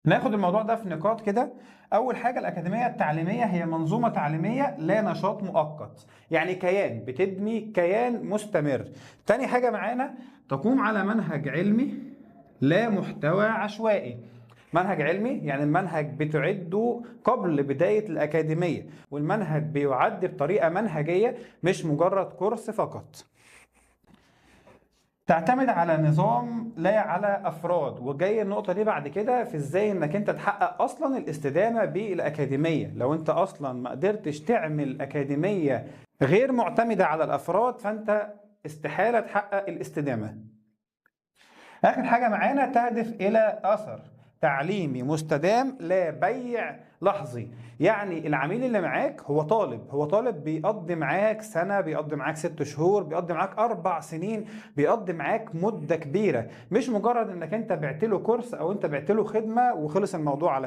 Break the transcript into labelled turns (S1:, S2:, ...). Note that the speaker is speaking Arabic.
S1: ناخد الموضوع ده في نقاط كده. أول حاجة، الأكاديمية التعليمية هي منظومة تعليمية لا نشاط مؤقت، يعني كيان بتبني كيان مستمر. تاني حاجة معانا، تقوم على منهج علمي لا محتوى عشوائي. منهج علمي يعني المنهج بتعده قبل بداية الأكاديمية، والمنهج بيعد بطريقة منهجية مش مجرد كورس فقط. تعتمد على نظام لا على افراد، وجاي النقطه دي بعد كده في ازاي انك انت تحقق اصلا الاستدامه بالاكاديميه. لو انت اصلا ما قدرتش تعمل اكاديميه غير معتمده على الافراد، فانت استحاله تحقق الاستدامه. آخر حاجة معانا، تهدف إلى أثر تعليمي مستدام لا بيع لحظي. يعني العميل اللي معاك هو طالب بيقضي معاك سنة، بيقضي معاك 6 شهور، بيقضي معاك 4 سنين، بيقضي معاك مدة كبيرة، مش مجرد انك انت بعت له كورس او انت بعت له خدمة وخلص الموضوع على كده.